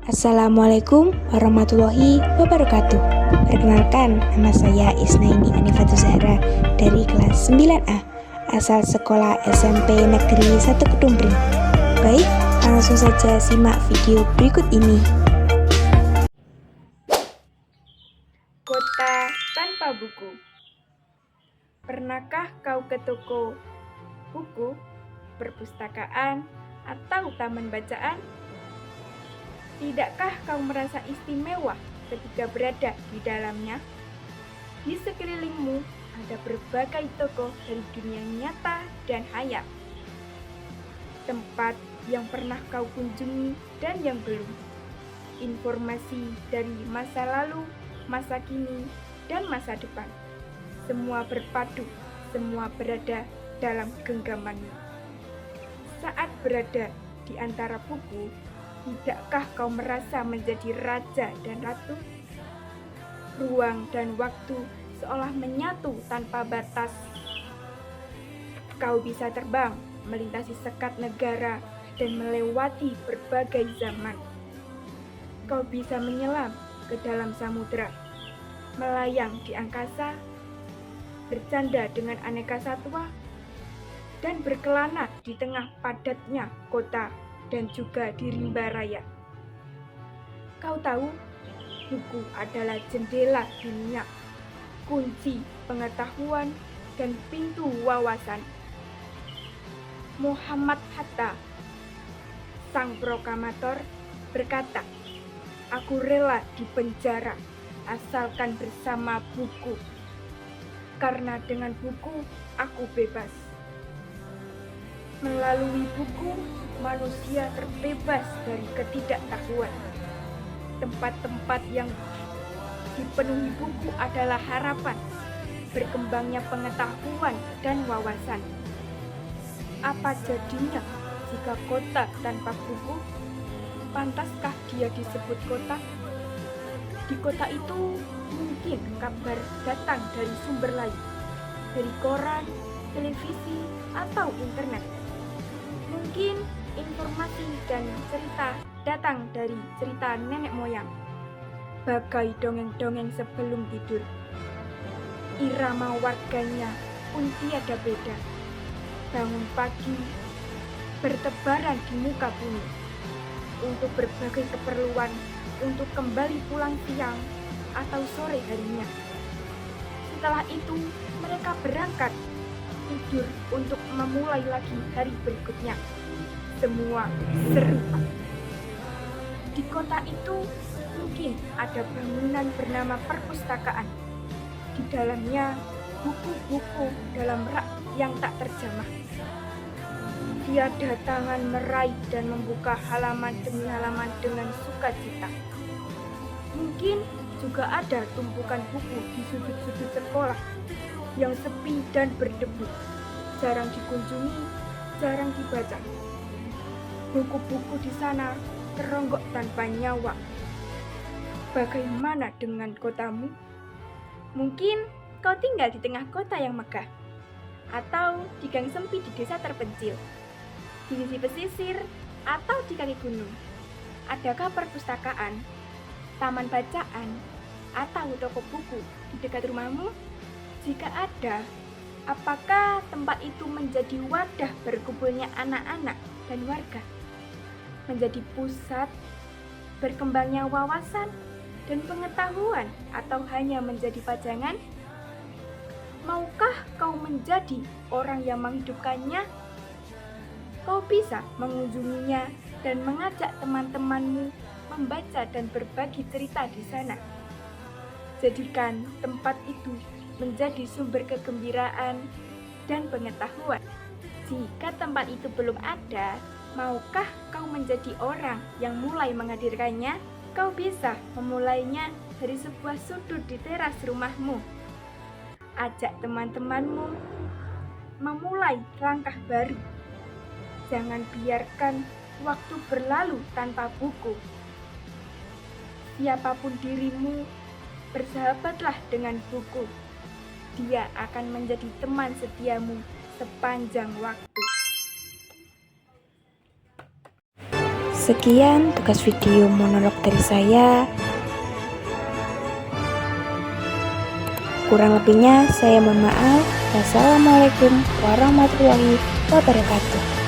Assalamualaikum warahmatullahi wabarakatuh. Perkenalkan, nama saya Isnaini Anifatul Zahra dari kelas 9A, asal sekolah SMP Negeri 1 Kedumpring. Baik, langsung saja simak video berikut ini. Kota tanpa buku. Pernahkah kau ke toko buku, perpustakaan, atau taman bacaan? Tidakkah kau merasa istimewa ketika berada di dalamnya? Di sekelilingmu ada berbagai tokoh dari dunia nyata dan hayal. Tempat yang pernah kau kunjungi dan yang belum. Informasi dari masa lalu, masa kini, dan masa depan. Semua berpadu, semua berada dalam genggamanmu. Saat berada di antara buku, tidakkah kau merasa menjadi raja dan ratu? Ruang dan waktu seolah menyatu tanpa batas. Kau bisa terbang, melintasi sekat negara, dan melewati berbagai zaman. Kau bisa menyelam ke dalam samudera, melayang di angkasa, bercanda dengan aneka satwa, dan berkelana di tengah padatnya kota dan juga di rimba raya. Kau tahu, buku adalah jendela dunia, kunci pengetahuan, dan pintu wawasan. Muhammad Hatta, sang proklamator, berkata, "Aku rela dipenjara asalkan bersama buku, karena dengan buku aku bebas." Melalui buku, manusia terbebas dari ketidaktahuan. Tempat-tempat yang dipenuhi buku adalah harapan, berkembangnya pengetahuan dan wawasan. Apa jadinya jika kota tanpa buku? Pantaskah dia disebut kota? Di kota itu mungkin kabar datang dari sumber lain, dari koran, televisi, atau internet. Mungkin informasi dan cerita datang dari cerita nenek moyang, bagai dongeng-dongeng sebelum tidur. Irama warganya pun tiada beda. Bangun pagi, bertebaran di muka bumi, untuk berbagai keperluan, untuk kembali pulang siang atau sore harinya. Setelah itu, mereka berangkat tidur untuk memulai lagi hari berikutnya. Semua serupa. Di kota itu mungkin ada bangunan bernama perpustakaan. Di dalamnya buku-buku dalam rak yang tak terjamah. Tiada tangan meraih dan membuka halaman demi halaman dengan sukacita. Mungkin juga ada tumpukan buku di sudut-sudut sekolah yang sepi dan berdebu, jarang dikunjungi, jarang dibaca. Buku-buku di sana teronggok tanpa nyawa. Bagaimana dengan kotamu? Mungkin kau tinggal di tengah kota yang megah, atau di gang sempit di desa terpencil, di sisi pesisir, atau di kaki gunung. Adakah perpustakaan, taman bacaan, atau toko buku di dekat rumahmu? Jika ada, apakah tempat itu menjadi wadah berkumpulnya anak-anak dan warga? Menjadi pusat berkembangnya wawasan dan pengetahuan, atau hanya menjadi pajangan? Maukah kau menjadi orang yang menghidupkannya? Kau bisa mengunjunginya dan mengajak teman-temanmu membaca dan berbagi cerita di sana. Jadikan tempat itu menjadi sumber kegembiraan dan pengetahuan. Jika tempat itu belum ada, maukah kau menjadi orang yang mulai menghadirkannya? Kau bisa memulainya dari sebuah sudut di teras rumahmu. Ajak teman-temanmu memulai langkah baru. Jangan biarkan waktu berlalu tanpa buku. Siapapun dirimu, bersahabatlah dengan buku. dia akan menjadi teman setiamu sepanjang waktu. Sekian tugas video monolog dari saya. Kurang lebihnya saya mohon maaf. Wassalamualaikum warahmatullahi wabarakatuh.